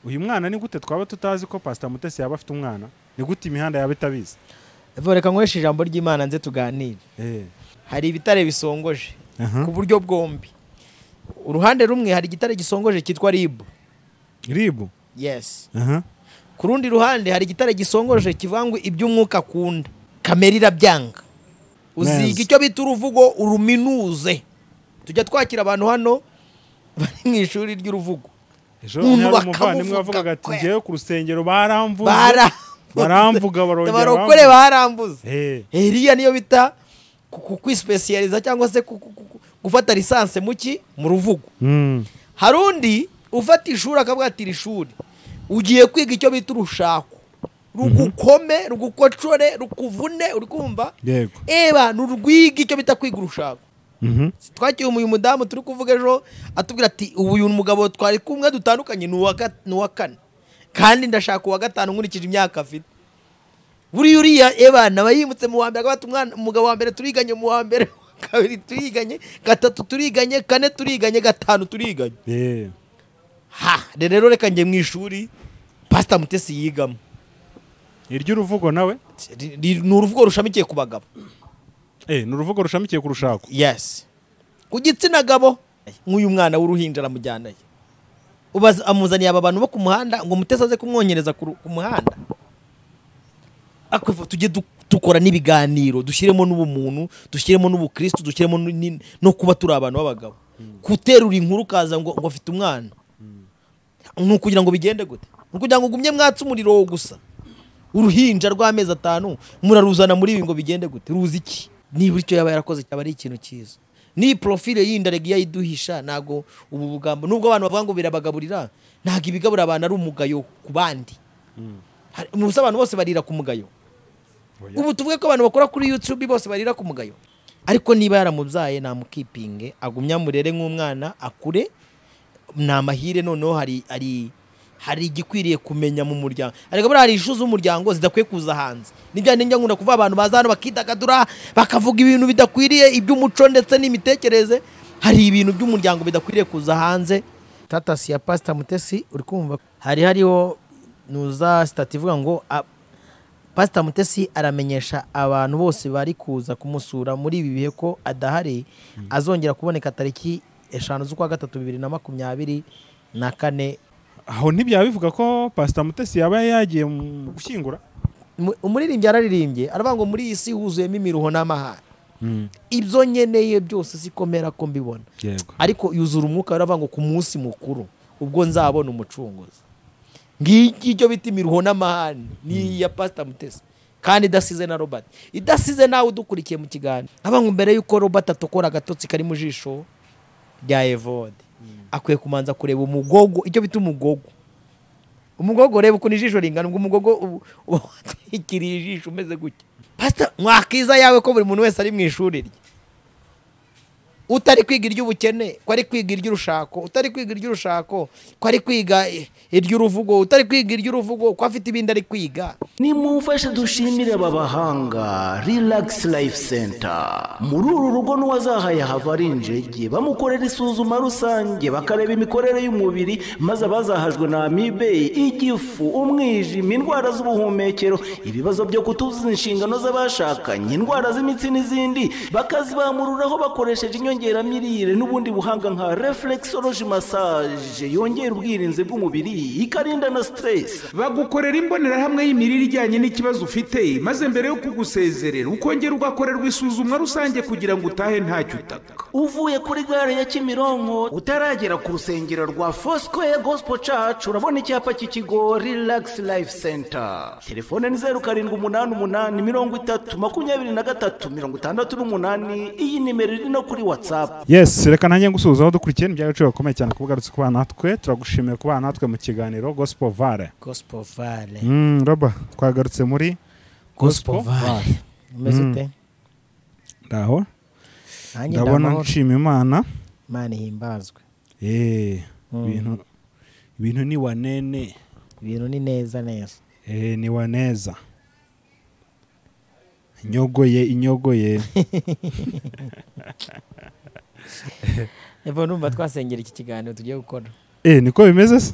uyu mwana ni gute twaba tutazi ko Pst Mutesi yaba afite umwana? Ni gute imihanda yaba itabizi? Reka nkoresha ijambo ry'Imana nze tuganire. Hari ibitare bisongoje ku buryo bwombi. Uruhande rumwe hari igitare gisongoje cyitwa ribu. Ribu? Yes. Ku rundi ruhande hari igitare gisongoje kivangwa iby'umwuka akunda. Kamera irabyanga. Uziga icyo bita uruvugo uruminuze. Tujya twakira abantu hano bari mu ishuri ry'uruvugo. Ejo umuvandimwe wavugaga ati ngiye ku rusengero baramvuze. Baramvuga barongera. Barokore barambuze. Iriya niyo bita kwispecializa cyangwa se gufata lisanse mu ruvugo. Harundi ufata ishuri akabwatira ishuri. Ugiye kwiga icyo bita urushako. Rugukome, rugukocore, rukuvune, uri kumva? Yego. Nurwiga icyo bita kwiga urushako. Twakiye uyu mudamu turi kuvuga ejo atubwira ati uyu mugabo twari kumwe dutandukanye ni uwa kane. Kandi ndashaka uwa gatanu nkurikije imyaka afite. Uriya nabayimutse mu wa mbere agafata umwana umugabo wa mbere turiganye mu wa mbere, kabiri turiganye, gatatu turiganye, kane turiganye, gatanu turiganye. Rero reka njye mu ishuri Pst Mutesi yigamo. Iry'uruvugo nawe? Ni uruvugo rushamikiye ku bagabo. Ni uruvugo rushamikiye ku rushako. Yes. Ku gitsina gabo nk'uyu mwana w'uruhinja aramujyanaye. Amuzaniye aba bantu bo ku muhanda ngo Mutesi aze kumwonyereza ku muhanda. Akwifuza tujye dukora n'ibiganiro, dushyiremo n'ubumuntu, dushyiremo n'ubukristo, dushyiremo no kuba turi abantu b'abagabo. Kuterura inkuru kaza ngo afite umwana. Nukugira ngo bigende gute? Nukugira ngo gumye mwatse umuriro gusa. Uruhinja rw'amezi 5 muraruzana muri ibi ngo bigende gute? Ruzi iki? Niba icyo yaba yarakoze cyaba ari ikintu cyiza. Ni profile y'indaregiya yiduhisha nago ubu bugambo nubwo abantu bavuga ngo birabagaburira ntago ibigabura abantu ari umugayo ku bandi. Mubusa abantu bose barira ku mugayo. Ubu tuvuge ko abantu bakora kuri YouTube bose barira ku mugayo. Ariko niba yaramubyaye namukipinge agumya murere nk'umwana akure namahire noneho hari igikwiriye kumenya mu muryango. Ariko bari hari ishu z'umuryango zidakwiye kuza hanze. Nibya ninjya nkunda kuva abantu bazano bakidakadura bakavuga ibintu bidakwiriye iby'umuco ndetse n'imitekerereze. Hari ibintu by'umuryango bidakwiriye kuza hanze. Tatasi ya Pst Mutesi uri kumva hariho nuza stat ivuga ngo Pst Mutesi aramenyesha abantu bose bari kuza kumusura muri ibi bihe ko adahari azongera kuboneka tariki 5 z'ukwa 3 2024. Aho ntibyaba bivuga ko Pst Mutesi yaba yagiye gushyingura? Umuririmbyi araririmbye aravuga ngo muri iyi si huzuyemo imiruho n'amahane. Ibyo nyeneye byose sikomera ko mbibona. Ariko yuzura umwuka aravuga ngo ku munsi mukuru ubwo nzabona umucunguzi. Ngiki cyo biti imiruho n'amahane ni ya Pst Mutesi. Kandi idasize na Robert. Idasize nawe udukurikiye mu kiganiro. Abantu mbere yuko Robert atokora agatotsi kari mu jisho rya Evode. Akwiye kumanza kureba umugogo icyo bita umugogo. Umugogo reba uko nijisho ringana ngo umugogo ikiri ijisho umeze gutya. Pastor mwakiza yawe ko buri muntu wese ari mu ishuri rye. Utari kwiga iry'ubukene ko ari kwiga iry'urushako, utari kwiga iry'urushako ko ari kwiga iry'uruvugo, utari kwiga iry'uruvugo ko afite ibindi ari kwiga. Nimufashe dushimire ababahanga Relax Life Center. Muri uru rugo n'uwazahaye havari injege bamukorera isuzuma rusange bakareba imikorere y'umubiri maze abazahajwe na amibe, igifu, umwijima, indwara z'ubuhumekero, ibibazo byo kutuzuza inshingano z'abashakanye, indwara z'imitsi n'izindi bakazibamururaho bakoresheje inyongeramirire n'ubundi buhanga nka reflexology massage yongera ubwirinzi bw'umubiri ikarinda na stress. Bagukorera imbonerahamwe y'imirire ijyanye n'ikibazo ufite maze mbere yo kugusezerera ukongera ugakorerwa isuzumwa rusange kugira ngo utahe ntacyo utaka. Uvuye kuri gare ya Kimironko utaragera ku rusengero rwa Foursquare Gospel Church urabona icyapa cy'ikigo Relax Life Center. Telefone ni 0788302368. Iyi nimero iri no kuri WhatsApp. Yes, reka nanjye ngusuhuza aho dukurikiye n'ibyacu bakomeye cyane kubugarutse ku bana natwe. Turagushimiye ku bana natwe mu kiganiro Gospel Vale. Gospel Vale. Roba twagarutse muri Gospel Vale. Umeze ute? Ndaho. Ndabona nshima Imana. Imana ihimbazwe. Ibintu ni wanene. Ibintu ni neza. Ni waneza. Inyogoye. Eva numva twasengera iki kiganiro tugiye gukora. Niko bimeze se?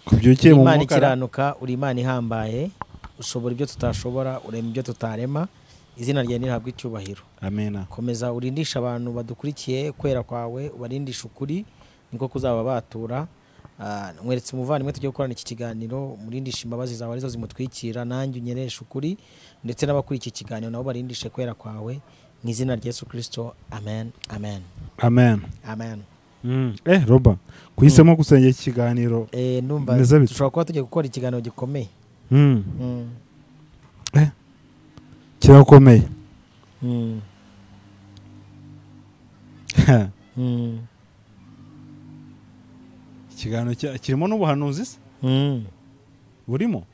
kubyukiye mu Imana mwuka ikiranuka, uri Imana ihambaye, ushobora ibyo tutashobora, urema ibyo tutarema, izina ryawe nirihabwa icyubahiro. amena Komeza urindisha abantu badukurikiye, kwera kwawe ubarindisha ukuri, niko kuzaba batura. Mweretse umuvandimwe tugiye gukorana iki kiganiro, murindisha imbabazi zawe arizo zimutwikira, nanjye unyeresha ukuri, ndetse n'abakuri iki kiganiro nabo barindishe kwera kwawe, mu izina rya Yesu Kristo, amen amen amen. amen. Roba kuhisemo gusengera iki kiganiro Ndumva bimeze bite? dushobora kuba tugiye gukora ikiganiro gikomeye. kirakomeye. ikiganiro kirimo n'ubuhanuzi se burimo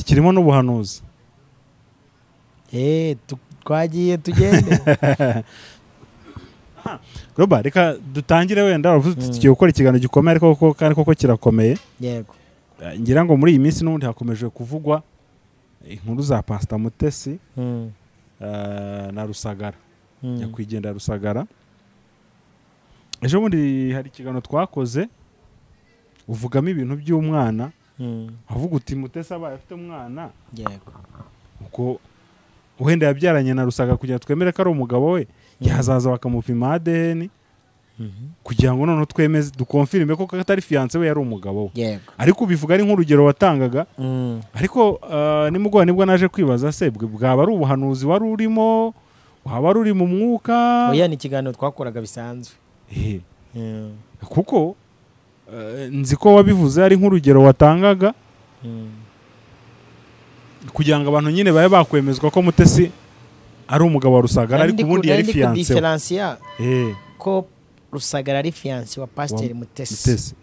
kirimo n'ubuhanuzi twagiye tugende. Roba reka dutangire wenda tugiye gukora ikiganiro gikomeye ariko kandi koko kirakomeye. Yego. Ngira ngo muri iyi minsi n'ubundi hakomeje kuvugwa inkuru za Pst Mutesi na Rusagara, nyakwigendera Rusagara. Ejo bundi hari ikiganiro twakoze uvugamo ibintu by'umwana, avuga uti Mutesi abaye afite umwana, yego, uko wenda yabyaranye na Rusagara kugira twemere ko ari umugabo we, yazaza bakamupima ADN kugira ngo noneho twemeze dukonfirme ko atari fiance we yari umugabo we. Yego. Ariko ubivuga ari nk'urugero watangaga, ariko nimugwa nibwo naje kwibaza se bwaba ari ubuhanuzi wari urimo, waba ari uri mu mwuka. Oya, ni ikiganiro twakoraga bisanzwe. Kuko nzi ko wabivuze ari nk'urugero watangaga kugira ngo abantu nyine babe bakwemezwa ko Mutesi ari umugabo wa Rusagara, ariko ubundi yari fiance ko Rusagara ari fiance wa Pasteur Mutesi.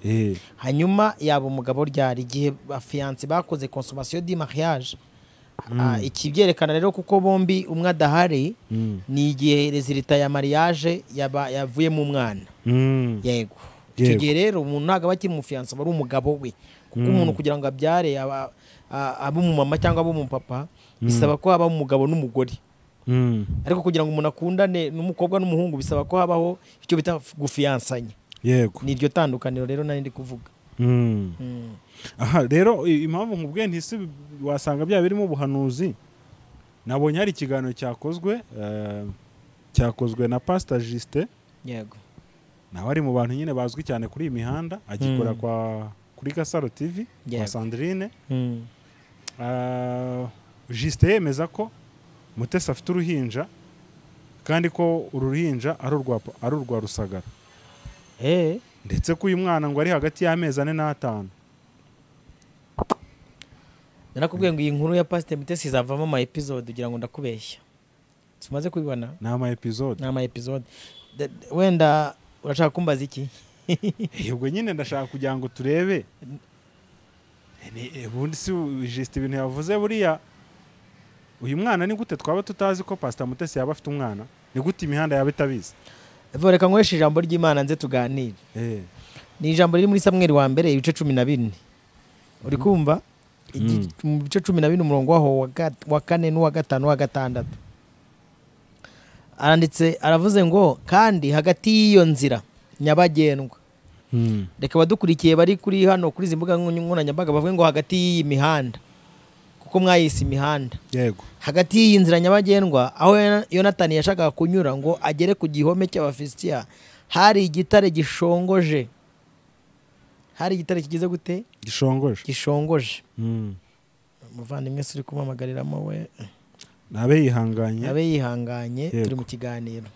Hanyuma yaba umugabo ryari igihe fiance bakoze consommation du mariage. Ikibyerekana rero kuko bombi umwe adahari ni igihe resultat ya mariage yavuye mu mwana. Yego. Icyo gihe rero umuntu ntago bakiri mu fiance bari umugabo we, kuko umuntu kugira ngo abyare abo mu mama cyangwa abo mu papa bisaba ko haba umugabo n'umugore. Ariko kugira ngo umuntu akundane n'umukobwa n'umuhungu bisaba ko habaho icyo bita gufiansanya. Yego. Ni iryo tandukaniro rero nari ndi kuvuga. Aha rero impamvu nkubwiye ntisi wasanga bya birimo ubuhanuzi, nabonye hari ikiganiro cyakozwe na Pastor Juste. Yego. Nawe ari mu bantu nyine bazwi cyane kuri iyi mihanda, agikora kuri Gasaro TV kwa Sandrine. Juste yemeza ko Mutesi afite uruhinja kandi ko uruhinja ari urwa Rusagara. Ndetse ko uyu mwana ngo ari hagati y'amezi 4 n'5. Narakubwiye ngo iyi nkuru ya Pst Mutesi izavamo ama episode ugira ngo ndakubeshya. Tumaze kubibona? Ni ama episode. Wenda urashaka kumbaza iki? Yego nyine ndashaka kugira ngo turebe. Ubundi si Juste ibintu yavuze buriya uyu mwana ni gute twaba tutazi ko Pst Mutesi yaba afite umwana? Ni gute imihanda yaba itabizi? Reka nkweshe ijambo ry'Imana nze tuganire. Ni ijambo riri muri Samuel wa mbere ibice 14. Uri kumva? Mu bice 12 umurongo waho wa 4 n'uwa 5 n'uwa 6. Aranditse aravuze ngo kandi hagati y'iyo nzira nyabagendwa. Reka badukurikiye bari kuri hano kuri zimbuga nkoranyambaga bavuge ngo hagati y'iyi mihanda, kuko mwayise imihanda. Yego. Hagati y'iyi nzira nyabagendwa aho Yonatani yashakaga kunyura ngo agere ku gihome cy'Abafilisitiya hari igitare gishongoje. Hari igitare kigize gute? Gishongoje. Muvandimwe suri kumamagariramo we. Nabe yihanganye turi mu kiganiro.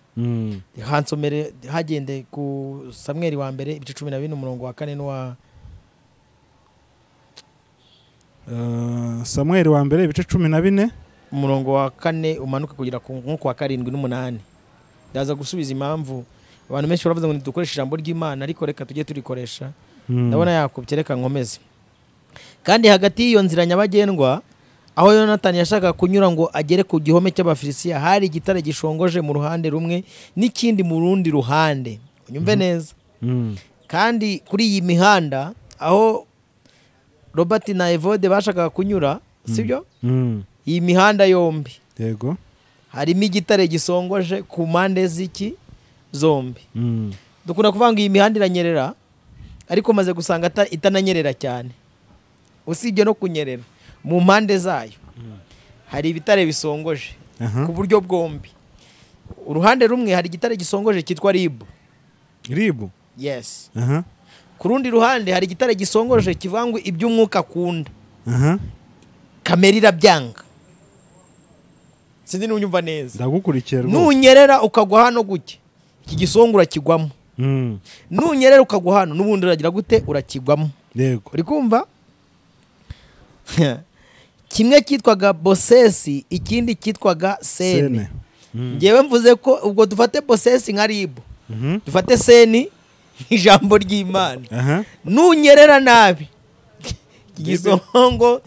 Hansomere hagende ku Samuel wa mbere ibice 12 umurongo wa 4 n'uwa Samuel wa mbere ibice 14 umurongo wa 4 umanuka kugira ku nko wa 7 n'8. Ndaza gusubiza impamvu abantu benshi baravuze ngo dukoresha ijambo ry'Imana, ariko reka tujye turikoresha. Ndabona yakubye reka nkomeze. Kandi hagati y'iyo nzira nyabagendwa aho Yonatani yashaka kunyura ngo agere ku gihome cy'Abafilisitiya hari igitare gishongoje mu ruhande rumwe n'ikindi mu rundi ruhande. Unyumve neza. Kandi kuri iyi mihanda aho Robert na Evode bashaka kunyura, sibyo? Iyi mihanda yombi. Yego. Harimo igitare gisongoje ku mpande z'iki zombi. dukunda kuvanga iyi mihanda iranyerera ariko maze gusanga itananyerera cyane. Usibye no kunyerera mu mpande zayo hari ibitare bisongoje ku buryo bwombi. Uruhande rumwe hari igitare gisongoje cyitwa ribu. Ribu? Yes. Ku rundi ruhande hari igitare gisongoje kivangwa iby'umwuka akunda. Kamera irabyanga. Sinzi nunyumva neza. Ndagukurikiye rwose. Nunyerera ukagwa hano guke, iki gisongora kigwamo. Nunyerera ukagwa hano n'ubundi uragira gute urakigwamo. Yego. Uri kumva? Kimwe cyitwaga bosesi, ikindi cyitwaga sene. Ngewe mvuze ko ubwo dufate bosesi nka ribu, dufate seni ijambo ry'Imana. Nunyerera nabi, igisongo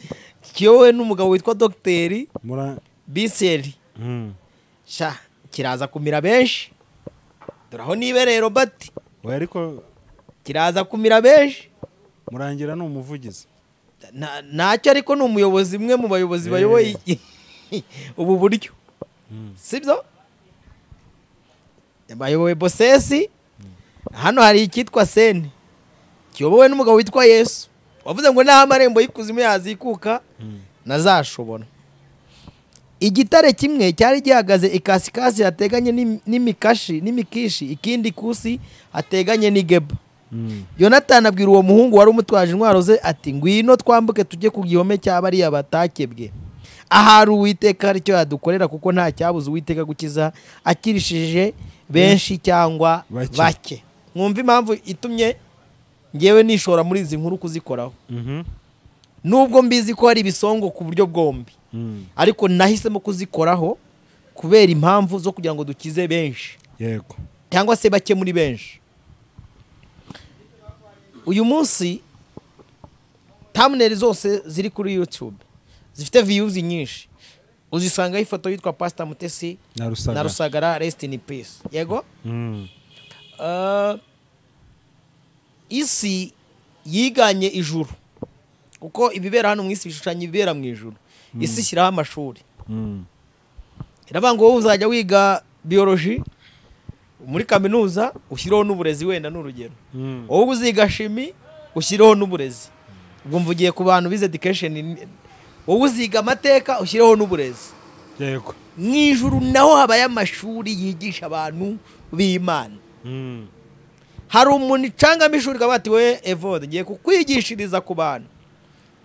kiyowe n'umugabo witwa Dogiteri Biseri kiraza kumira benshi. Duraho nibereye Robert. We ariko kiraza kumira benshi. Murangira ni umuvugizi. Ntacyo ariko ni umuyobozi mwe mu bayobozi bayoboye ubu buryo. Sibyo? Bayoboye bosesi. Hano hari icyitwa seni kiyobowe n'umugabo witwa Yesu. Wavuze ngo naho amarembo y'ikuzimu yazikuka nazashobora. Igitare kimwe cyari gihagaze ikasikasi hateganye n'imikishi, ikindi kusi hateganye n'igeba. Yonatani abwira uwo muhungu wari umutwaje intwaro ze ati ngwino twambuke tujye ku gihome cy'abariya batakebwe. Ahari Uwiteka aricyo yadukorera kuko nta cyabuze Uwiteka gukiza akirishije benshi cyangwa bake. Mwumva impamvu itumye ngewe nishora muri izi nkuru kuzikoraho. Nubwo mbizi ko hari ibisongo ku buryo bwombi, ariko nahisemo kuzikoraho kubera impamvu zo kugira ngo dukize benshi. Yego. Cyangwa se bake muri benshi. Uyu munsi thumbnail zose ziri kuri YouTube zifite views nyinshi. Uzisanga ifoto yitwa Pst Mutesi na Rusagara rest in peace. Yego? Isi yiganye ijuru. Kuko ibibera hano mu isi bishushanya ibibera mu ijuru. Isi ishyiraho amashuri. Iravuga ngo wowe uzajya wiga biology muri kaminuza ushyiraho n'uburezi wenda n'urugero. Wowe uziga shimi ushyiraho n'uburezi. Ubwo mvugiye ku bantu bize education. Wowe uziga amateka ushyiraho n'uburezi. Yego. Mu ijuru naho habaye amashuri yigisha abantu b'Imana. Hari umuntu icangamo ishuri kabati we Evode ngiye kukwigishiriza ku bantu.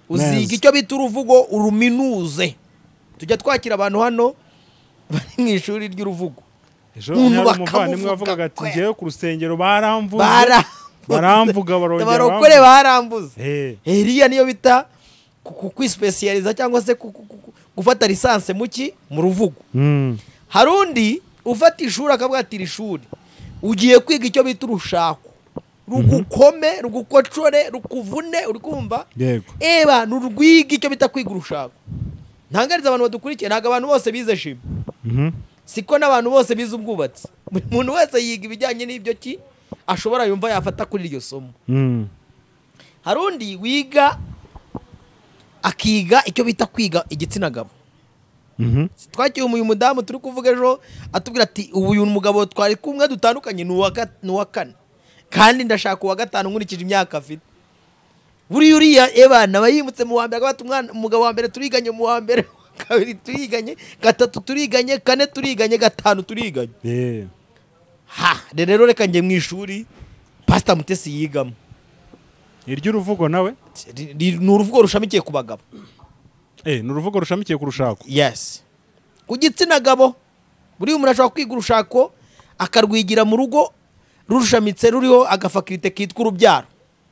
Uziga icyo bita uruvugo uruminuze. Tujya twakira abantu hano bari mu ishuri ry'uruvugo. Ejo umuvandimwe wavugaga ati ngiye ku rusengero baramvuze. Baramvuga barokore barambuze. Iriya niyo bita kwispecializa cyangwa se gufata lisanse muki mu ruvugo. Hari undi ufata ishuri akabwatira ishuri ugiye kwiga icyo bita urushako. Rugukome, rugukocore, rukuvune, uri kumva? Yego. Eba nurwiga icyo bita kwiga urushako. Ntangariza abantu badukurikiye ntago abantu bose bize shimi. Siko n'abantu bose bize ubwubatsi. Buri muntu wese yiga ibijyanye n'ibyo ki ashobora yumva yafata kuri iryo somo. Hari undi wiga akiga icyo bita kwiga igitsina gabo. Twakiye uyu mudamu turi kuvuga ejo atubwira ati uyu mugabo twari kumwe dutandukanye ni uwa kane kandi ndashaka uwa gatanu nkurikije imyaka afite. Buri uriya ebana bayimutse mu wa mbere agabata umwana umugabo wa mbere turiganye mu wa mbere kabiri turiganye gatatu turiganye kane turiganye gatanu turiganye. Rero reka njye mu ishuri Pst Mutesi yigamo. Iryo uruvugo nawe? Ni uruvugo rushamikiye ku bagabo. Ni uruvugo rushamikiye ku rushako. Yes. Ku gitsina gabo buri umuntu ashobora kwiga urushako akarwigira mu rugo rushamitse ruriho agafakirite kitwa urubyaro.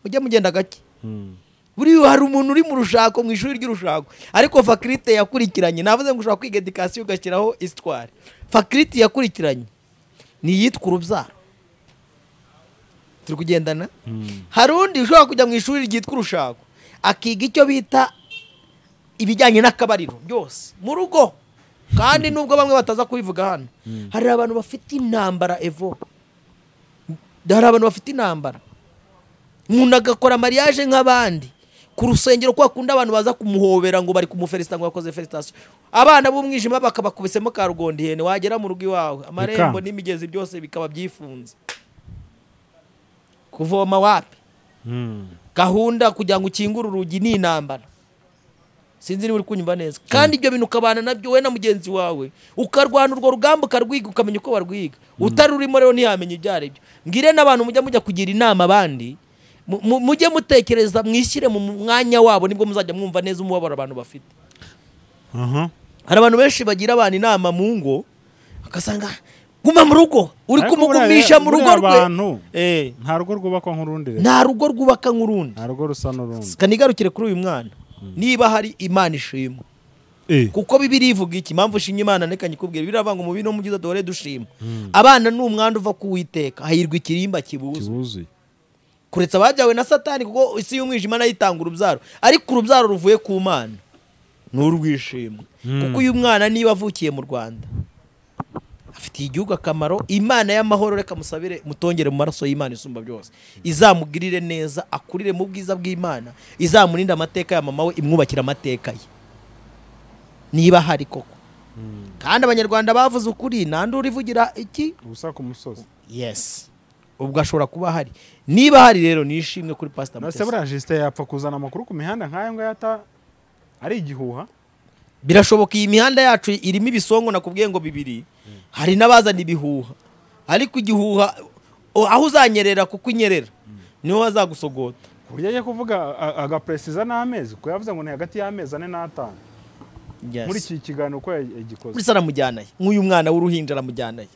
Mujye mugenda gake. Buri hari umuntu uri mu rushako mu ishuri ry'urushako ariko fakirite yakurikiranye. Navuze ngo ushobora kwiga education ugashyiraho histoire. Fakirite yakurikiranye ni yitwa urubyaro. Turi kugendana. Hari undi ushobora kujya mu ishuri ryitwa urushako akiga icyo bita ibijyanye n'akabariro byose mu rugo. Kandi nubwo bamwe bataza kubivuga hano, hari abantu bafite intambara Evo. Hari abantu bafite intambara. Umuntu agakora mariage nk'abandi ku rusengero kwa kunda abantu baza kumuhobera ngo bari kumufelicita ngo yakoze felicitation. Abana b'umwijima bakabakubisemo ka rugondi hene wagera mu rugo iwawe amarembo n'imigezi byose bikaba byifunze. kuvoma wapi, Mm. gahunda kugira ngo ukingure urugi ni intambara. Sinzi niba uri kunyumva neza. Kandi ibyo bintu ukabana nabyo we na mugenzi wawe, ukarwana urwo rugamba ukarwiga ukamenya uko barwiga. Utari urimo rero ntiyamenya ibyo ari byo. Mbwire n'abantu mujya kugira inama abandi, mujye mutekereza, mwishyire mu mwanya wabo, nibwo muzajya mwumva neza umubabaro abantu bafite. Hari abantu benshi bagira abantu inama mu ngo, akasanga guma mu rugo, uri kumugumisha mu rugo rwe. Nta rugo rwubakwa nk'urundi. Nta rugo rwubaka nk'urundi. Nta rugo rusa n'urundi. Kanigarukire kuri uyu mwana. Niba hari Imana ishimwe. Kuko Bibiliya ivuga iki? Impamvu ushimye Imana neka nyikubwira, biravanga mu bino mugize dore dushima. Abana n'umwanda uva kuwiteka, hahirwa ikirimba kibuze. Kuretsa abajyawe na Satani, kuko isi y'umwijima nayitanga urubyaro, ariko urubyaro ruvuye ku Mana n'urwishimwe. Kuko uyu mwana niba avukiye mu Rwanda, afitiye igihugu akamaro. Imana y'amahoro reka musabire mutongere mu maraso y'Imana isumba byose, izamugirire neza, akurire mu bwiza bw'Imana, izamurinda amateka ya mama we, imwubakira amateka ye niba hari koko. Kandi abanyarwanda bavuze ukuri, nandi urivugira iki ubusa ku musozi. Yes, ubwo ashobora kuba hari. Niba hari rero nishimwe kuri Pst Mutesi. Nase bura Justin yapfa kuzana amakuru ku mihanda nk'ayo ngo yata ari igihuha. Birashoboka iyi mihanda yacu irimo ibisongo nakubwiye ngo bibiri. Hari n'abazana ibihuha, ariko igihuha aho uzanyerera kuko inyerera niho hazagusogota. Kurya ye kuvuga agapresiza n'amezi, ko yavuze ngo ni hagati y'amezi 4 n'5. Muri iki kiganiro uko yagikoze. Muri saramujyanaye nk'uyu mwana w'uruhinja aramujyanaye.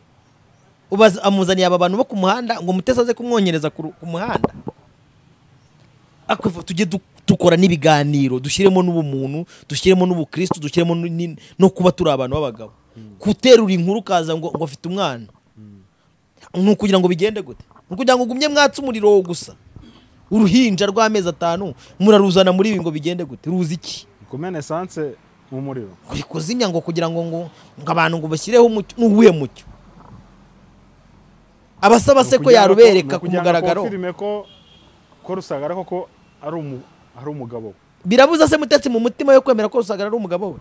Ubaza amuzaniye aba bantu bo ku muhanda ngo Mutesi aze kumwonyereza ku muhanda. Akwifu tujye dukora n'ibiganiro, dushyiremo n'ubumuntu, dushyiremo n'ubukristo, dushyiremo no kuba turi abantu b'abagabo. Kuterura inkuru kaza ngo afite umwana. Nukugira ngo bigende gute? Nukugira ngo gumye mwatse umuriro gusa. Uruhinja rw'amezi 5 muraruzana muri ibi ngo bigende gute? Ruzi iki? Kumena essence mu muriro. Kuri kuzinya ngo kugira ngo abantu ngo bashyireho n'ubuye mucyo. Abasaba se ko yarubereka ku mugaragaro. Filime ko Rusagara koko ari umugabo. Birabuza se Mutesi mu mutima yo kwemera ko Rusagara ari umugabo we.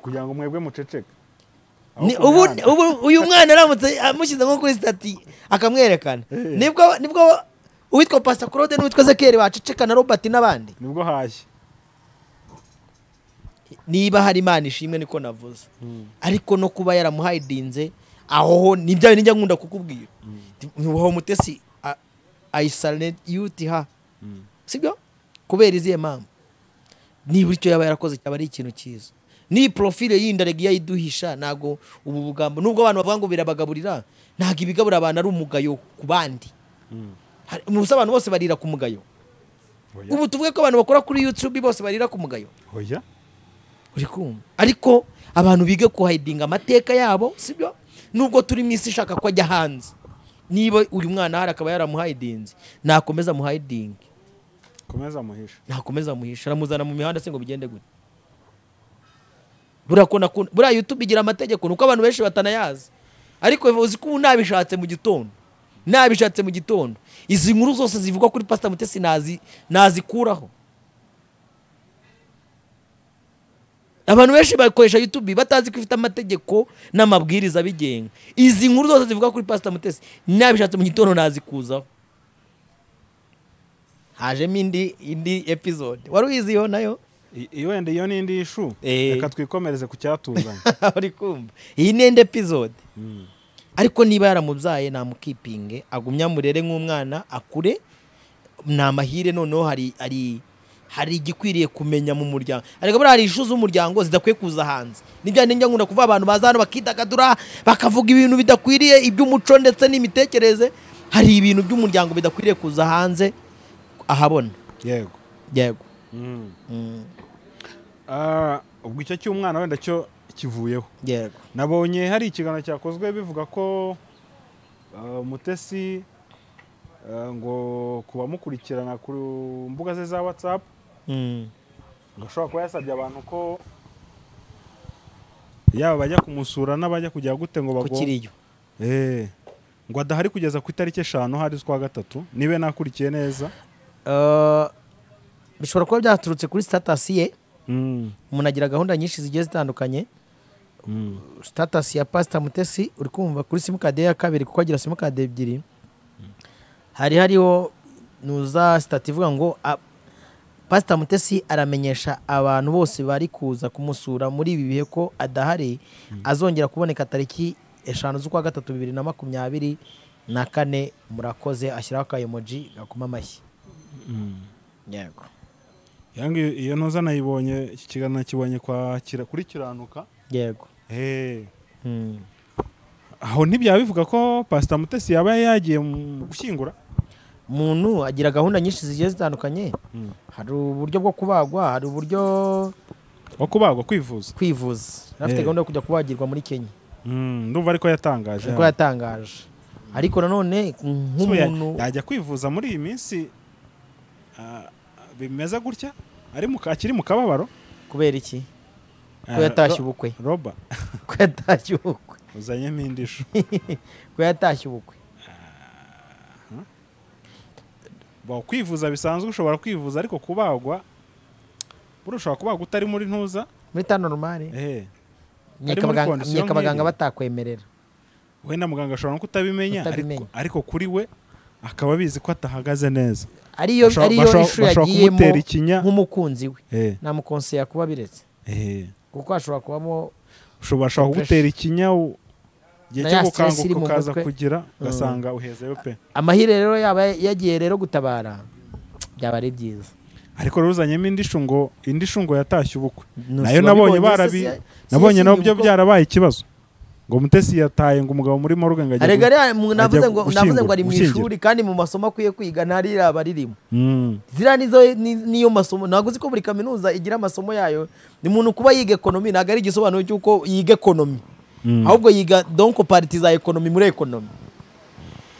Kugira ngo mwebwe muceceke. Uyu mwana aramutse amushyize nko kuri stati akamwerekana. Nibwo uwitwa Pastor Claude n'uwitwa Zekeri baceceka na Robert n'abandi. Nibwo hashye. Niba hari Imana ishimwe niko navuze. Ariko no kuba yaramuhidinze aho nibyo njya nkunda kukubwira. Uwo Mutesi isolate youth ha. Sibyo? Kubera iziye mama. Niba icyo yaba yarakoze cyaba ari ikintu cyiza. Ni profile y'indaregiya yiduhisha, nago ubu bugambo nubwo abantu bavuga ngo birabagaburira, naga ibigabura abantu ari umugayo ku bandi. Musa abantu bose barira ku mugayo. Ubu tuvuge ko abantu bakora kuri YouTube bose barira ku mugayo. Oya. Uri kumva? Ariko abantu bige ku hidinga amateka yabo, sibyo? Nubwo turi mwisi shaka ko ajya hanze. Niba uyu mwana hari akaba yaramuhidinze, nakomeza muhiding. Komeza muhisha. Nakomeza muhisha, ramuzana mu mihanda se ngo bigende gute? Bura YouTube igira amategeko nuko abantu benshi batanayazi. Ariko uzi ko nabishatse mu gitondo. Izi nkuru zose zivugwa kuri Pst Mutesi nazikuraho. Abantu benshi bakoresha YouTube batazi ko ifite amategeko n'amabwiriza bigenga. Izi nkuru zose zivugwa kuri Pst Mutesi nabishatse mu gitondo nazikuzaho. Hajemo indi episode. Wari uyiziho nayo? Iyo ende iyo nindi ishu reka twikomereze ku cyatuzanye. Uri kumva? Iyi ni ende episode. Ariko niba yaramubyaye namukipinge, agumya murere nk'umwana akure, namahire noneho hari igikwiriye kumenya mu muryango. Ariko buri hari ishu z'umuryango zidakwiye kuza hanze. Nibyo njya nkunda kuvuga abantu bazana bakidagadura bakavuga ibintu bidakwiriye iby'umuco ndetse n'imitekerereze. Hari ibintu by'umuryango bidakwiriye kuza hanze ahabona. Yego. Ubwo icyo cy'umwana wenda cyo kivuyeho. Yego. Nabonye hari ikiganiro cyakozwe bivuga ko Mutesi ngo kuba mukurikirana ku mbuga ze za WhatsApp ngashobora kuba yasabye abantu ko yaba bajya kumusura n'abajya kujya gute ngo bagomba ngo adahari kugeza ku itariki 5 hari z'ukwa 3 nibe nakurikiye neza. Bishobora kuba byaturutse kuri status ye. Umuntu agira gahunda nyinshi zigiye zitandukanye. Status ya Pst Mutesi uri kumva kuri simukade ya kabiri kuko agira simukade ebyiri. hariho nuza sitati ivuga ngo Pst Mutesi aramenyesha abantu bose bari kuza kumusura muri ibi bihe ko adahari azongera kuboneka tariki 5 z'ukwa gatatu 2024. Murakoze, ashyiraho akayemoji gakoma amashyi. Yego. Yangi iyo noza nayibonye iki kiganiro nakibonye kuri kiranuka. Yego. Aho ntibya bivuga ko Pst Mutesi yaba yagiye gushyingura. Umuntu agira gahunda nyinshi zigiye zitandukanye. Hari uburyo bwo kubagwa, hari uburyo bwo kubagwa, kwivuza. Afite gahunda yo kujya kubagirwa muri Kenya. Ndumva ariko yatangaje. Ariko nanone nk'umuntu yajya kwivuza muri iyi minsi bimeze gutya akiri mu kababaro. Kubera iki? Ko yatashye ubukwe. Roba. Ko yatashye ubukwe. Uzanyemo indisho. Ko yatashye ubukwe. Kwivuza bisanzwe ushobora kwivuza, ariko kubagwa ushobora kubagwa utari muri ntuza muri ta normale. Abaganga batakwemerera. Wenda muganga ashobora no kutabimenya, ariko kuri we akaba abizi ko atahagaze neza. Ariyo ishu yagiyemo nk'umukunzi we namukonseye kuba biretse. Kuko ashobora kubamo ushobora kugutera ikinya gihe cyo gukanguka ukaza kugira ugasanga uhezeyo pe. Amahire rero yaba yagiye rero gutabara byaba ari byiza. Ariko ruzanyemo indishu ngo yatashye ubukwe. Nayo nabonye nabonye nabyo byarabaye ikibazo. Ngo Mutesi yataye ngo umugabo muri moruge ngo ajye. Navuze ngo ari mu ishuri kandi mu masomo akwiye kwiga ntari abaririmo. Zira niyo masomo. Ntabwo uzi ko buri kaminuza igira amasomo yayo. Ni umuntu kuba yiga ekonomi ntabwo ari igisobanuro cy'uko yiga ekonomi. Ahubwo yiga donc parti za ekonomi muri ekonomi.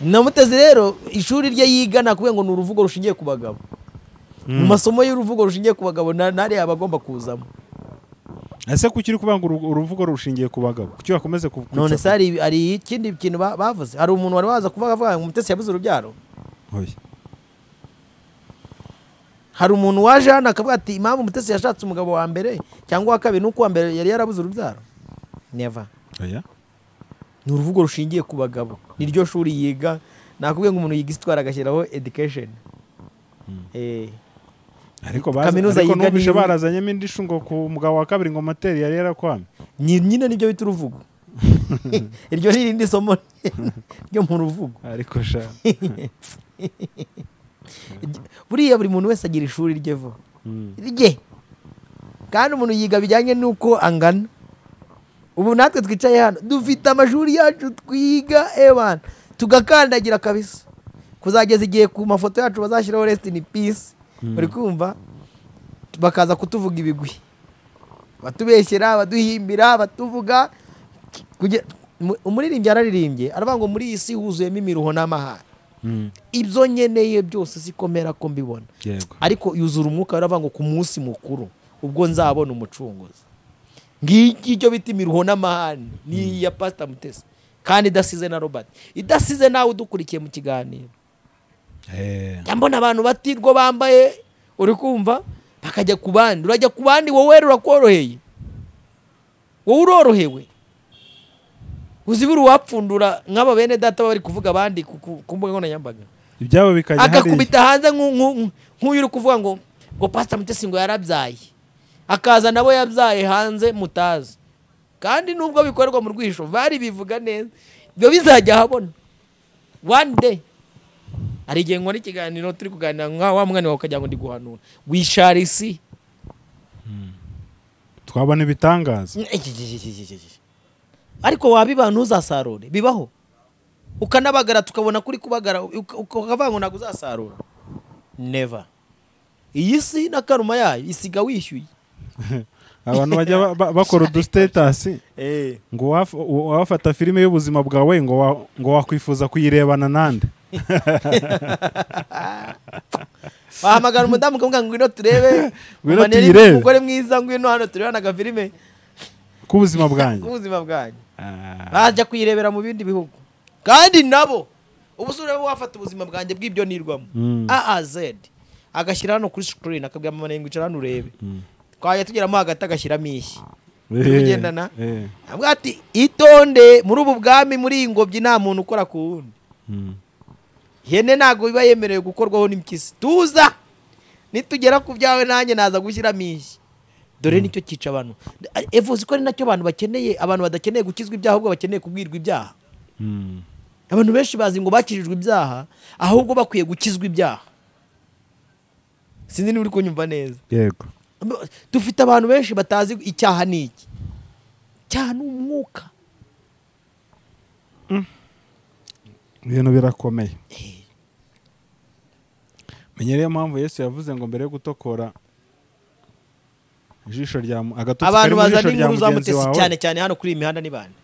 Na Mutesi rero ishuri rye yiga nakubwiye ngo ni uruvugo rushingiye ku bagabo. Mu masomo y'uruvugo rushingiye ku bagabo ntari abagomba kuzamo. Ese kukiri kuvuga ngo uruvugo rushingiye ku bagabo kuki bakomeze none se ari ikindi kintu bavuze. Hari umuntu wari waza kuvuga ngo Mutesi yabuze urubyaro. Hari umuntu waje hano akavuga ati impamvu Mutesi yashatse umugabo wa mbere cyangwa wa kabiri nuko wa mbere yari yarabuze urubyaro. Never. Ni uruvugo rushingiye ku bagabo. Niryo shuri yiga. Nakubwiye ngo umuntu yiga histoire agashyiraho education. Ariko nubishe barazanyemo indishu ngo ku mugabo wa kabiri ngo materi yari yarakwamye. Nyine nibyo bita uruvugo. Iryo ni irindi somo ryo mu ruvugo. Ariko sha buriya buri muntu wese agira ishuri ryevo rye, kandi umuntu yiga bijyanye n'uko angana. Ubu natwe twicaye hano dufite amashuri yacu twiga ebana tugakandagira kabisa kuzageza igihe ku mafoto yacu bazashyiraho rest in peace. Uri kumva bakaza kutuvuga ibigwi, batubeshyera, baduhimbira, batuvuga. Umuririmbyi araririmbye aravuga ngo muri iyi si huzuyemo imiruho n'amahane. Ibyo nyeneye byose sikomera ko mbibona, ariko yuzura umwuka. Aravuga ngo ku munsi mukuru ubwo nzabona umucunguzi. Ngiki cyo bita imiruho n'amahane ni ya Pst Mutesi, kandi idasize na Robert, idasize nawe udukurikiye mu kiganiro. Mbona abantu batirwa bambaye, uri kumva, bakajya ku bandi. Urajya ku bandi wowe urakoroheye, wowe urorohewe. Uzibura uwapfundura nk'aba bene data bari kuvuga abandi ku mbuga nkoranyambaga ibyabo bikajya hariya akakubita hanze nk'uyu uri kuvuga ngo Pst Mutesi ngo yarabyaye, akaza nabo yabyaye hanze mutazi. Kandi nubwo bikorerwa mu rwisho bari bivuga neza, ibyo bizajya habona one day. Ari igihe nkora ikiganiro turi kuganira wa mwana wawe ukajya ngo ndi guhanura wisharisi twabona ibitangaza. Ariko wabiba ntuzasarure, bibaho ukanabagara tukabona kuri kubagara ukavuga ngo ntabwo uzasarura. Never. Iyi si n'akaruma yayo isiga wishyuye. Abantu bajya bakora udustatus ngo wafata filime y'ubuzima bwawe ngo wakwifuza kuyirebana nande. Bahamagara umudamu ukamubwira ngo ngwino turebe umugore mwiza, ngwino hano turebana agafilime k'ubuzima bwanjye. Bajya kuyirebera mu bindi bihugu, kandi nabo ubusure wafata ubuzima bwanjye bw'ibyo nirwamo AAZ agashyira hano kuri screen akabwira mama ngo icara hano urebe. Twajya tugeramo hagati agashyiramo ishyi tugendana. Avuga ati itonde muri ubu bwami muri ingobyi nta muntu ukora ku wundi. ihene ntabwo biba yemerewe gukorwaho n'impyisi. Tuza nitugera ku byawe nanjye naza gushyiramo ishyi. Dore nicyo cyica abantu. Evuze ko ari nacyo abantu bakeneye, abantu badakeneye gukizwa ibyaha ahubwo bakeneye kubwirwa ibyaha. Abantu benshi bazi ngo bakijijwe ibyaha ahubwo bakwiye gukizwa ibyaha. Sinzi niba uri kunyumva neza. Yego. Dufite abantu benshi batazi icyaha ni iki. Icyaha ni umwuka. Ibintu birakomeye. Menyereye mpamvu Yesu yavuze ngo mbere yo gutokora ijisho rya agatotsi abantu bazana inkuru za Mutesi cyane cyane hano kuri imihanda ni bande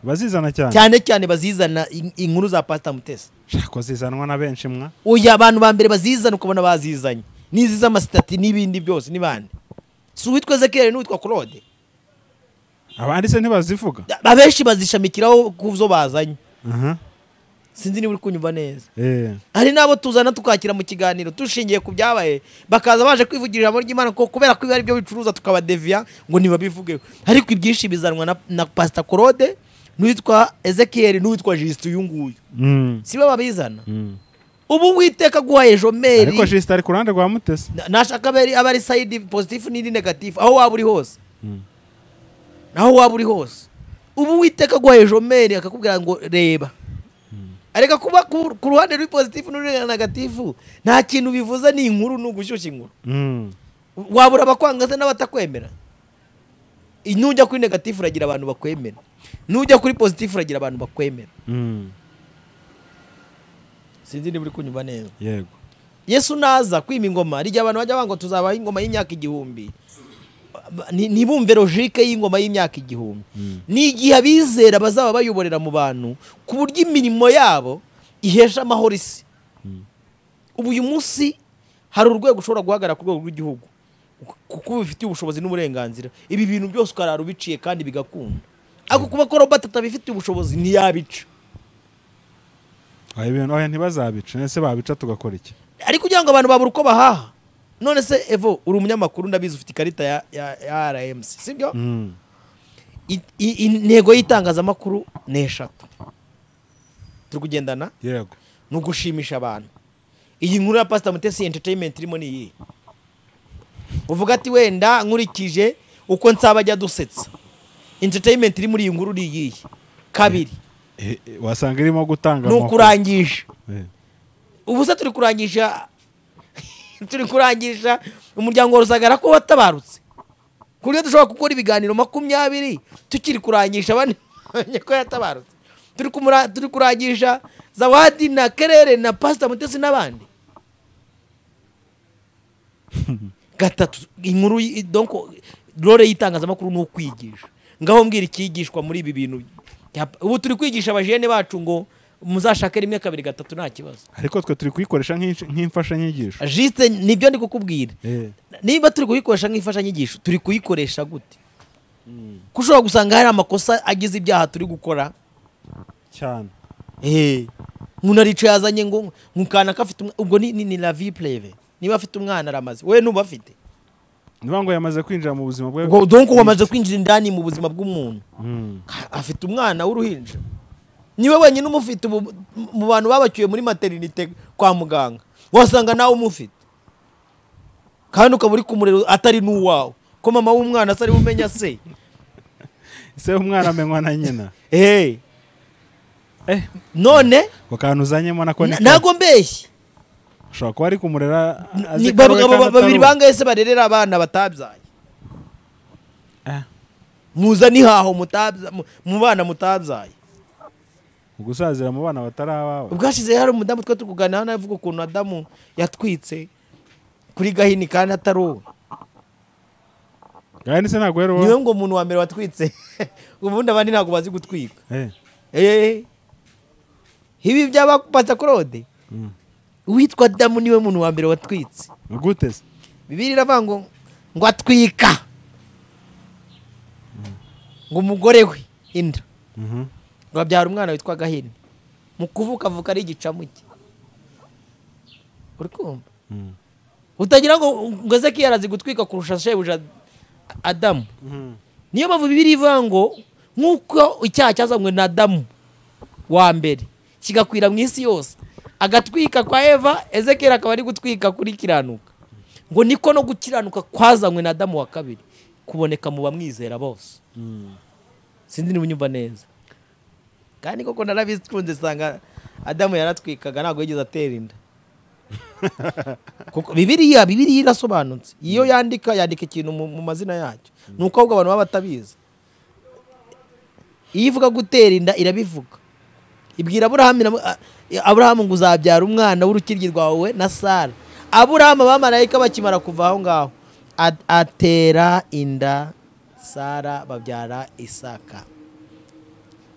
bazizana cyane bazizana inkuru za Pst Mutesi. Shako zizanwa na benshi mwa. Oya abantu ba mbere bazizana ukabona bazizanye nizi z'amasitati n'ibindi byose ni bande. Si witwa Ezekiel n'uwitwa Claude. Abandi se ntibazivuga. Abenshi bazishamikiraho kuzo bazanye. Sinzi niba uri kunyumva neza. Hari nabo tuzana tukakira mu kiganiro tushingiye ku byabaye bakaza baje kwivugirira muri Imana ko kubera ko ari byo bicuruza tukabadevia ngo nibabivugeho. Ariko ibyinshi bizanwa na Pastor Claude n'uwitwa Ezekiel n'uwitwa Juste uyu nguyu. Siba babizana. Ubu witeka guhaye Jomeri. Ariko Juste ari kurande rwa Mutesi. Nashaka abari side positive n'indi negative aho waba uri hose. Naho waba uri hose. Ubu witeka guhaye Jomeri akakubwira ngo reba. Areka kuba ku ruhande rw'i positive n'uri negative nta kintu bivuze ni inkuru n'ugushyushya inkuru. Wabura abakwanga se n'abatakwemera. Nujya kuri negative uragira abantu bakwemera. Nujya kuri positive uragira abantu bakwemera. Sinzi niba uri kunyumva neza. Yego. Yesu naza kwima ingoma rijya abantu bajya bango tuzabaha ingoma y'imyaka 1000. Ntibumve logique y'ingoma y'imyaka 1000. Ni igihe abizera bazaba bayoborera mu bantu ku buryo imirimo yabo ihesha amahoro isi. Ubu uyu munsi hari urwego ushobora guhagara ku rwego rw'igihugu kuko bifitiye ubushobozi n'uburenganzira. Ibi bintu byose ukarara ubiciye kandi bigakunda. Ako kuba ko Robert atabifitiye ubushobozi ntiyabica. Ayo bintu ntibazabica nese babica tugakora iki? Ariko kugira ngo abantu babura uko bahaha. None se Evo uri umunyamakuru ndabizi ufite ikarita ya RMC sibyo? Intego y'itangazamakuru ni 3. Turi kugendana? Yego. Nugushimisha abantu. Iyi nkuru ya Pst Mutesi entertainment irimo ni iyi. Uvuga ati wenda nkurikije uko nsabajya dusetsa. Entertainment iri muri iyi nkuru ni iyi. Kabiri. Wasanga irimo gutanga nukurangisha. Ubu se turi kurangisha umuryango wa Rusagara ko watabarutse. Kuriyo dushobora gukora ibiganiro 20 tukiri kurangisha abandi ko yatabarutse. Turi kurangisha Zawadi na Kerere na Pst Mutesi n'abandi. Gatatu inkuru donc role yitangazamakuru no kwigisha. Ngaho mbwira ikigishwa muri ibi bintu. Ubu turi kwigisha abajene bacu ngo muzashaka rimwe 2 3 nta kibazo. Ariko twe turi kuyikoresha nk'imfasha nyigisho. Juste nibyo ndi kukubwira. Niba turi kuyikoresha nk'imfasha nyigisho turi kuyikoresha gute? Kushobora gusanga hari amakosa agize ibyaha turi gukora cyane. Umuntu aricaye yazanye ngo nkukana kafite ubwo ni la vie privée. Niba afite umwana aramaze we nuba afite. Niba ngo yamaze kwinjira mu buzima bwe. Donc wamaze kwinjira indani mu buzima bw'umuntu. Afite umwana w'uruhinja. Niwe wenyine umufite mu bantu babacyuye muri maternité kwa muganga. Wasanga nawe umufite. Kandi ukaburi kumurero atari n'uwawe. Ko mama w'umwana asari bumenya se. Se umwana amenywa na nyina. None bakanuzanyemo nako ntago mbeshye. Ushobora kuba ari kumurera babiri bangaye se barerera abana batabyaye. Muza ni haho mutabya mu bana mutabyaye. Ugusazira mu bana batarabawe. Ubwashize hari umudamu twe tukugana hano avuga ukuntu Adamu yatwitse kuri gahini kandi ataro. Gahini se ntago rero. Niwe ngo umuntu wa mbere watwitse. Ubundi abandi ntago bazi gutwika. Hibi byaba Pst Claude. Witwa Adamu niwe muntu wa mbere watwitse. Gute se? Bibiri iravuga ngo atwika. Ngo umugore we inda. Ngo abyara umwana witwa Gahini. Mu kuvuka vuka ari igicamuke. Uri kumva? Utagira ngo Ezekiel arazi gutwika kurusha shebuja Adamu. Niyo mpamvu Bibiri ivuga ngo nkuko icyaha cyazanywe na Adamu wa mbere kigakwira mu isi yose agatwika kwa Eva, Ezekiyeli akaba ari gutwika kuri kiranuka. Ngo niko no gukiranuka kwazanywe na Adamu wa kabiri kuboneka mu bamwizera bose. Sinzi niba unyumva neza. Kandi koko narabikunze sanga Adamu yaratwikaga ntabwo yigeze atera inda. Kuko Bibiliya irasobanutse. Iyo yandika ikintu mu mazina yacyo. Nuko ahubwo abantu baba batabizi. Iyo ivuga gutera inda irabivuga. Ibwira Aburahamu ngo uzabyara umwana w'urukiryi rwawe na Sara. Aburahamu abamarayika bakimara kuva aho ngaho atera inda Sara babyara Isaka.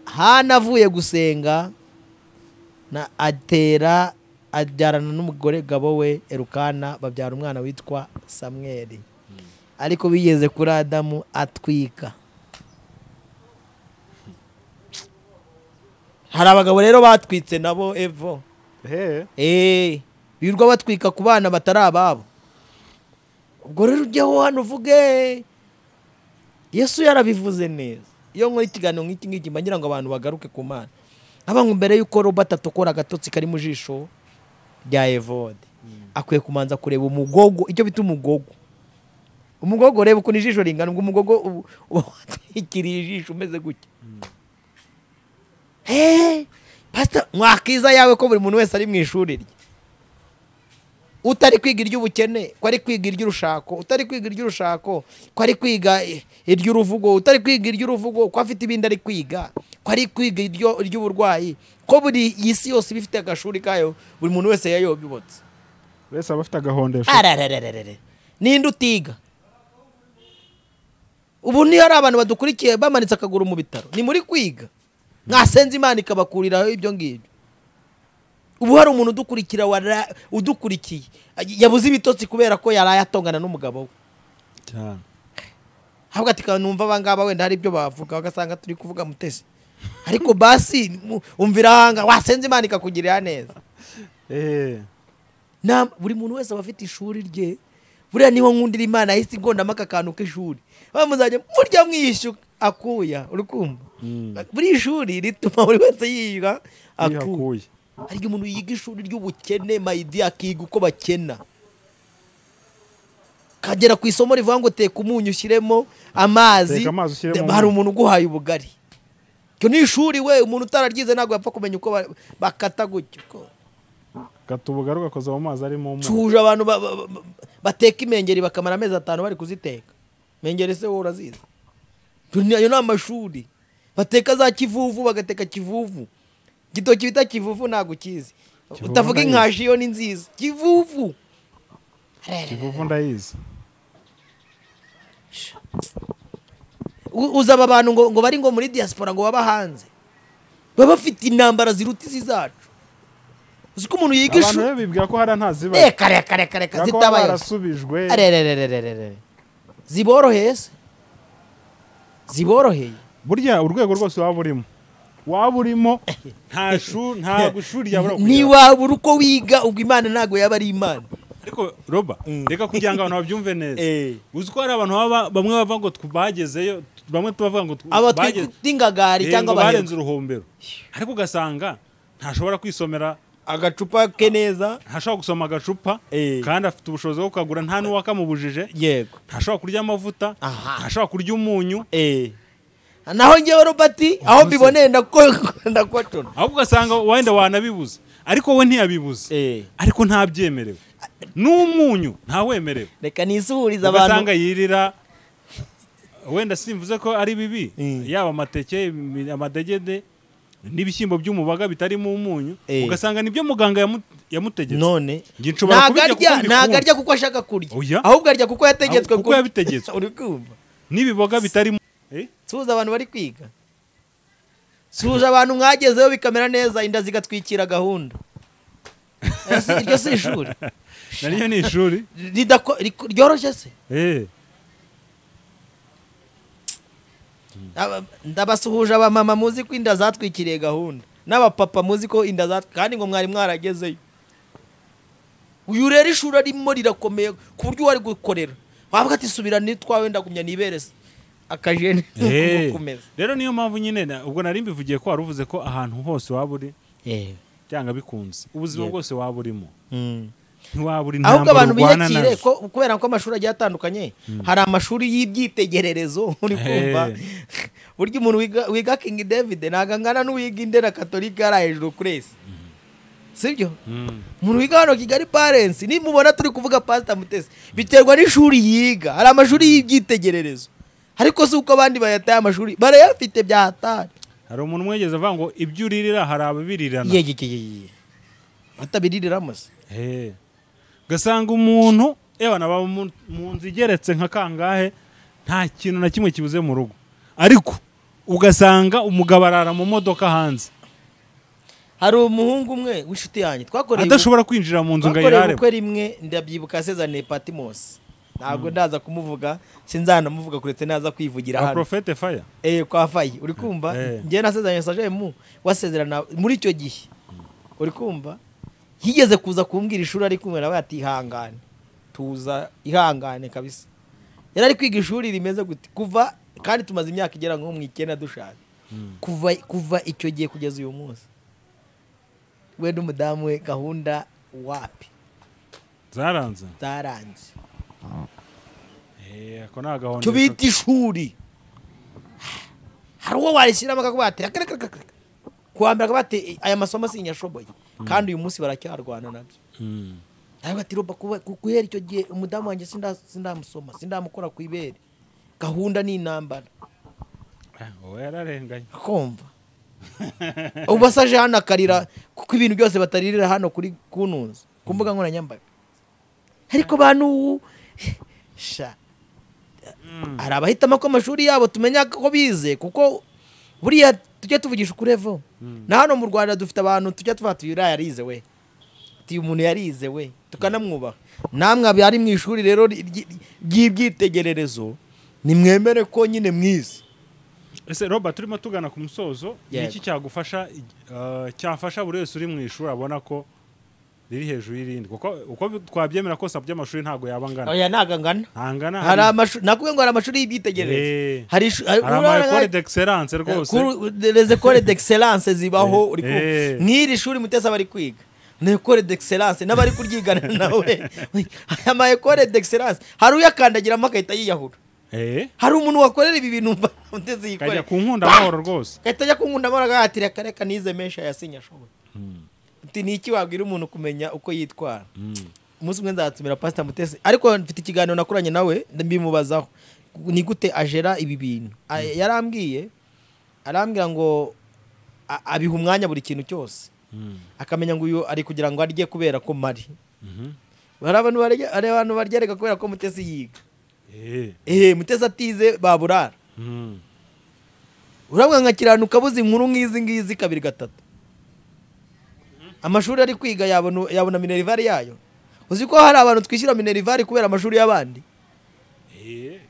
Hana avuye gusenga na abyarana n'umugore gabo we Elukana babyara umwana witwa Samweli. Ariko bigeze kuri Adamu atwika. Hari abagabo rero batwitse nabo Evo. Birwa batwika ku bana batari ababo. Ubwo rero ujyaho hano uvuge Yesu yarabivuze neza. Iyo nkora ikiganiro nk'iki ngiki mbagira ngo abantu bagaruke ku Mana. Abantu mbere yuko Robert atokora agatotsi kari mu jisho rya Evode, akwiye kumanza kureba umugogo, icyo bita umugogo. Umugogo reba uko ijisho ringana, ngo umugogo watwikiriye ijisho umeze gutya. Pastor mwakiza yawe ko buri muntu wese ari mu ishuri rye. Utari kwiga iry'ubukene, ko ari kwiga iry'urushako, utari kwiga iry'urushako, ko ari kwiga iry'uruvugo, utari kwiga iry'uruvugo, ko afite ibindi ari kwiga, ko ari kwiga iry'uburwayi, ko buri isi yose bifite agashuri kayo, buri muntu wese yayobibotse. Wese abafite agahondesho. Ninde utiga? Ubu ni hari abantu badukurikiye bamanitse akaguru mu bitaro. Ni muri kwiga. Mwasenze Imana ikabakuriraho ibyo ngibyo. Ubu hari umuntu udukurikiye yabuze ibitotsi kubera ko yaraye atongana n'umugabo we cyane. Ahubwo ati kanumva abangaba wenda hari ibyo bavuga bagasanga turi kuvuga Mutesi, ariko basi umvira hanga wasenze Imana ikakugirira neza. Buri muntu wese abafite ishuri rye. Buriya niho nkundira Imana yahise igondamo aka kantu k'ishuri. Bamuzajya murya mwishyuka akuya urukumva. Buri ishuri rituma buri wese yiga akuya. Hari umuntu yiga ishuri ry'ubukene mayidi akiga uko bakena. Kagera ku isomo rivuga ngo teka umunyu ushyiremo amazi. Hari umuntu uguhaye ubugari. Cyo ni ishuri we, umuntu utararyize ntabwo yapfa kumenya uko bakata gutyo. Kata ubugari ugakoza mu mazi arimo umunyu. Cuje abantu bateka imengeri bakamara amezi 5 bari kuziteka. Mengeri se wowe urazizi? Ayo ni amashuri. Bateka za kivuvu bagateka kivuvu. Gitoki bita kivuvu ntago kizi. Utavuga inkashi yo ni nziza. Kivuvu. Kivuvu ndayizi. Uzaba abantu ngo bari ngo muri diaspora ngo baba hanze. Baba bafite intambara ziruta izacu. Uziko umuntu yiga ishuri. Abantu bibwira ko hari ntaziba. Kare zitabaye. Barasubijwe. Ziboroheye. Burya urwego rwose waba urimo nta gushuri yabura kugira. Ni wabura uko wiga ubwo Imana ntago yaba ari Imana. Ariko Roba reka kugira ngo abantu babyumve neza. Uziko hari abantu bamwe bava ngo bagezeyo, bamwe tubavuga ngo bageze cyangwa barenze uruhombero. Ariko ugasanga ntashobora kwisomera agacupa ke neza, ntashobora gusoma agacupa kandi afite ubushobozi bwo kugura nta n'uwakamubujije. Yego. Ntashobora kurya amavuta, ntashobora kurya umunyu. Naho ngewe Robert aho mbiboneye ndakotona. Ahubwo ugasanga wenda wanabibuze, ariko we ntiyabibuze. Ariko ntabyemerewe. N'umunyu ntawemerewe. Reka nisuhuriza abantu. Ugasanga yirira wenda simvuze ko ari bibi, yaba amateke, amadegede n'ibishyimbo by'umubaga bitarimo umunyu, ugasanga nibyo muganga yamutegetse. None ntagarya kuko ashaka kurya, ahubwo arya kuko yategetswe kuko yabitegetswe. Uri kumva? Nibiboga bitarimo. Suza abantu bari kwiga. Suje abantu mwagezeyo bikamera neza, inda zigatwikira gahunda. Iryo si ishuri. Nariyo ni ishuri. Ryoroshye se? Ndabasuhuje abamama muzi ko inda zatwikiriye gahunda, n'abapapa muzi ko inda kandi ngo mwari mwaragezeyo. Uyu rero ishuri arimo rirakomeye ku buryo wari gukorera wavuga ati subira nitwawe ndagumya niberese akajene kumeza. Rero niyo mpamvu nyine ubwo nari mbivugiye ko waruvuze ko ahantu hose waba uri cyangwa bikunze ubuzima Yego. bwose waba urimo Mm. ntiwaba uri ahubwo intambara abantu urwana biyakire nazo. kubera ko amashuri agiye atandukanye hari amashuri y'ibyitegererezo uri kumva burya umuntu wiga King David ntago angana n'uwiga Indera Katolika ari hejuru kuri ese sibyo umuntu wiga hano Kigali Parents nimubona turi kuvuga Pst Mutesi biterwa n'ishuri yiga hari amashuri y'ibyitegererezo ariko si uko abandi bayataye amashuri barayafite byatari hari umuntu mwegeze avuga ngo ibyo uririra hari ababirirana yegekeye batabiriramo se ugasanga umuntu naba mu nzu igeretse nka kangahe nta kintu na kimwe kibuze mu rugo ariko ugasanga umugabo arara mu modoka hanze hari umuhungu umwe w'inshuti yanjye twakoreye adashobora kwinjira mu nzu ngo ayirare ubukwe rimwe ndabyibuka Sezane Patmos ntabwo ndaza kumuvuga sinzanamuvuga kuretse naza kwivugira hano Prophet Fire kwa Fayi uri kumva njye na Sezane Saje mu wasezerana muri icyo gihe uri kumva higeze kuza kumbwira ishuri ari kumwe nawe ati ihangane tuza ihangane kabisa yari ari kwiga ishuri rimeze gute kuva kandi tumaze imyaka igera nko mu 9 dushaka kuva icyo gihe kugeza uyu munsi we n'umudamu we gahunda wapi zaranze ako nta gahunda cyo bita ishuri hari uwo warishyiramo akakubati kuwambira akabati aya masomo sinyashoboye kandi uyu munsi baracyarwana nabyo ariko ati roba guhera icyo gihe umudamu wanjye sindamusoma sindamukora ku ibere gahunda ni intambara wowe yararenganye kumva ubu basaje hano akarira kuko ibintu byose bataririra hano kuri kunuza ku mbuga nkoranyambaga ariko bantu hari abahitamo ko amashuri yabo tumenya ko bize kuko buriya tujya tuvugisha ukurevo na hano mu Rwanda dufite abantu tujya tuvuga tuyura yarize we umuntu yarize we tukanamwubaha namwe abari mu ishuri rero ry'ibyitegererezo nimwemere ko nyine mwize ese Robert turimo tugana ku musozo iki cyagufasha cyafasha buri wese uri mu ishuri abona ko riri hejuru y'irindi kuko uko twabyemera ko sabye amashuri ntago yabangana oya ntagangana hari amashuri nakubwiye ngo hari amashuri y'ibyitegererezo hari école d'excellence rwose les écoles d'excellence zibaho uri ko nk'iri shuri Mutesi bari kwiga ni école d'excellence n'abari kuryigana nawe aya ma école d'excellence hari uyakandagiramo akahita yiyahura hari umuntu wakorera ibi bintu Mutesi yikorera kajya ku nkunda amahoro rwose kahita ku nkunda amahoro agatira kareka nize mesha yasinya ashoboye uti ni iki wabwira umuntu kumenya uko yitwara umunsi umwe nzatumira Pst Mutesi ariko mfite ikiganiro nakuranye nawe mbimubazaho ni gute ajera ibi bintu arambwira ngo abiha umwanya buri kintu cyose akamenya ngo uyu ari kugira ngo arye kubera ko mari hari abantu baryereka kubera ko Mutesi yiga Mutesi atize baburara urabona nka kiranuka buzi inkuru nk'izi ngizi 2-3 amashuri ari kwiga yabona minerivare yayo uzi ko hari abantu twishyura minerivare kubera amashuri y'abandi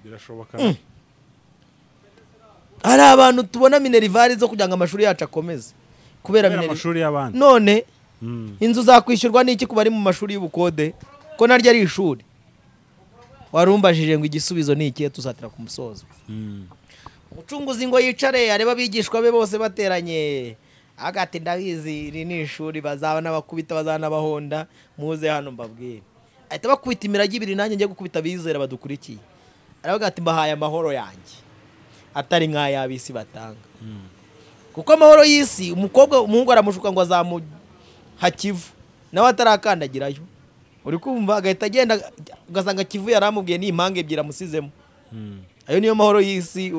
birashoboka hari abantu tubona minerivare zo kugira ngo amashuri yacu akomeze kubera amashuri y'abandi none inzu zakwishyurwa n'iki ku bari mu mashuri y'ubukode ko naryo ari ishuri warumbajije ngo igisubizo ni iki tuzatira ku musozo umucunguzi ngo yicare areba abigishwa be bose bateranye agati ndabizi iri ni ishuri bazabana bakubita bazana bahonda muze hano mbabwire ahita bakubita imiragi 2 nanjye ngiye gukubita bizera badukurikiye aravuga ati mbahaye amahoro yanjye atari nk'ayabisi batanga kuko amahoro y'isi umuhungu aramushuka ngo azamuha Kivu nawe atarakandagirayo uri kumva agahita agenda ugasanga Kivu yaramubwiye ni impanga ebyiri amusizemo ayo niyo mahoro y'isi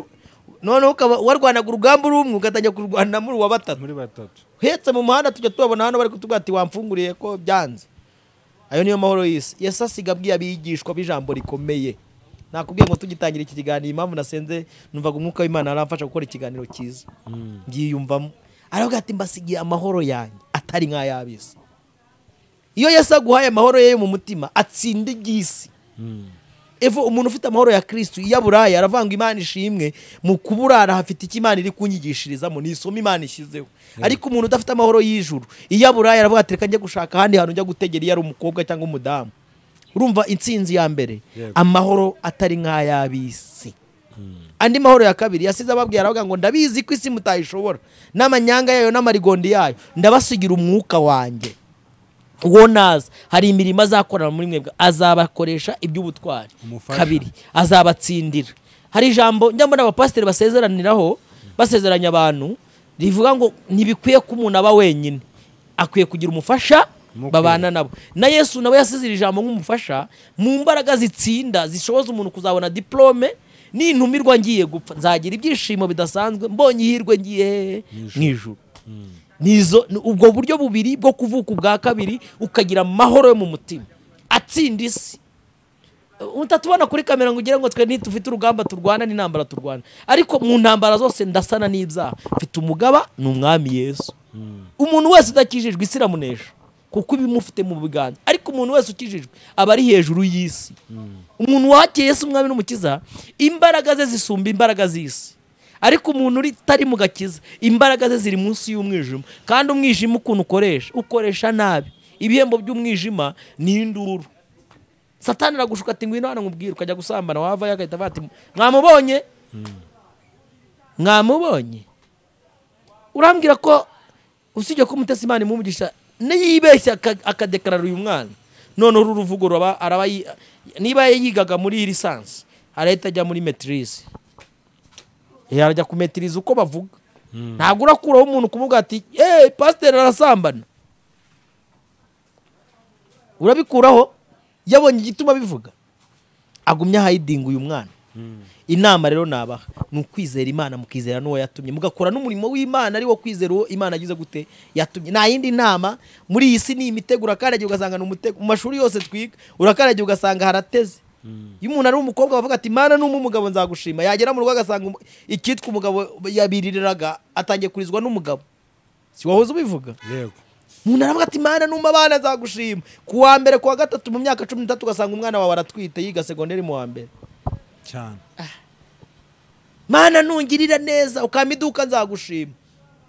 none ukaba warwanaga urugamba rumwe ugatangira kurwana muri wa batatu hetse mu muhanda tujya tubona hano bari kutubwira ati wamfunguriye ko byanze ayo niyo mahoro y'isi Yesu asigabwiye abigishwa b'ijambo rikomeye nakubwiye ngo tugitangira iki kiganiro impamvu nasenze numvaga umwuka w'Imana aramfasha gukora ikiganiro cyiza ngiyumvamo aravuga ati mbasigiye amahoro yanjye atari nk'ayabisi iyo Yesu aguhaye amahoro ye mu mutima atsinda igisi evo umuntu ufite amahoro ya Kristo iyaburaye aravanga Imana ishimwe mu kuburara hafite iki Imana iri kunyigishirizamo ni isomo Imana ishizeho ariko umuntu udafite amahoro y'ijuru iyaburaye aravuga ati reka njye gushaka handi hantu njya gutegera iyo ari umukobwa cyangwa umudamu urumva intsinzi ya mbere amahoro atari nk'ayabisi andi mahoro ya kabiri yasize ababwira aravuga ngo ndabizi ko isi mutayishobora n'amanyanga yayo n'amarigondi yayo ndabasigira umwuka wanjye uwo naza hari imirimo azakorana muri mwebwe azabakoresha iby'ubutwari kabiri azabatsindira hari ijambo njya mbona abapasiteri basezeraniraho basezeranya abantu rivuga ngo ntibikwiye ko umuntu aba wenyine akwiye kugira umufasha babana nabo na Yesu nawe yasizira ijambo nk'umufasha mu mbaraga zitsinda zishoboza umuntu kuzabona diplome n'intumirwa ngiye gupfa nzagira ibyishimo bidasanzwe mbonye ihirwe ngiye mw'ijuru nizo ubwo buryo bubiri bwo kuvuka ubwa kabiri ukagira amahoro yo mu mutima atsinda isi utatubona kuri kamera ngo ugire ngo twe ntitufite urugamba turwana n'intambara turwana ariko mu ntambara zose ndasana n'ibyaha mfite umugaba ni umwami Yesu umuntu wese udakijijwe isi iramunesha kuko ibimufite mu biganza ariko umuntu wese ukijijwe aba ari hejuru y'isi umuntu wakeye Yesu umwami n'umukiza imbaraga ze zisumba imbaraga z'isi ariko umuntu utari mu gakiza imbaraga ze ziri munsi y'umwijima kandi umwijima ukuntu ukoresha nabi ibihembo by'umwijima ni induru Satani aragushuka ati ngwino hano nkubwire ukajya gusambana wava yagahita bati mwamubonye urambwira ko usijye ko Mutesi Imana imumugisha niyibeshya akadekarara uyu mwana none uru ruvugo araba niba yigaga muri lisansi arahita ajya muri maîtrise yarajya ku maîtrise uko bavuga ntabwo urakuraho umuntu kumuvuga ati pasiteri arasambana urabikuraho yabonye igituma bivuga agumya hiding uyu mwana inama rero nabaha ni ukwizera Imana mukizera n'uwo yatumye mugakora n'umurimo w'Imana ari wo kwizera uwo Imana agize gute yatumye nta yindi nama muri iyi si ni imitego urakaragiye ugasanga ni umutego mu mashuri yose twiga urakaragiye ugasanga harateze iyo umuntu ari umukobwa bavuga ati Imana n'umugabo nzagushima yagera mu rugo agasanga ikitwa umugabo yabiririraga atangiye kurizwa n'umugabo si wahoze ubivuga yego umuntu aravuga ati Imana numa abana nzagushima ku wa mbere ku wa gatatu mu myaka 13 ugasanga umwana wawe aratwite yiga segonderi mu wa mbere cyane Mana nungirira neza ukamiduka nzagushima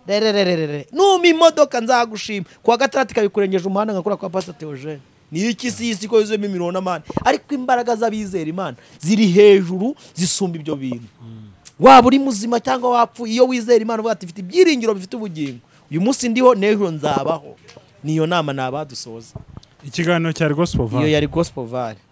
rerererere numa imodoka nzagushima ku wa gatatu kabikurengeje umuhanda ngakora kwa Pastor Theogene ni iki sisi ko yuzemo imirona Mana ariko imbaraga z'abizera Imana ziri hejuru zisumba ibyo bintu waba uri muzima cyangwa wapfu iyo wizera Imana uvuga ati mfite ibyiringiro bifite ubugingo uyu munsi ndiho n'ejo nzabaho niyo nama nabadusoza ikiganiro cya Gospel Valley iyo yari Gospel Valley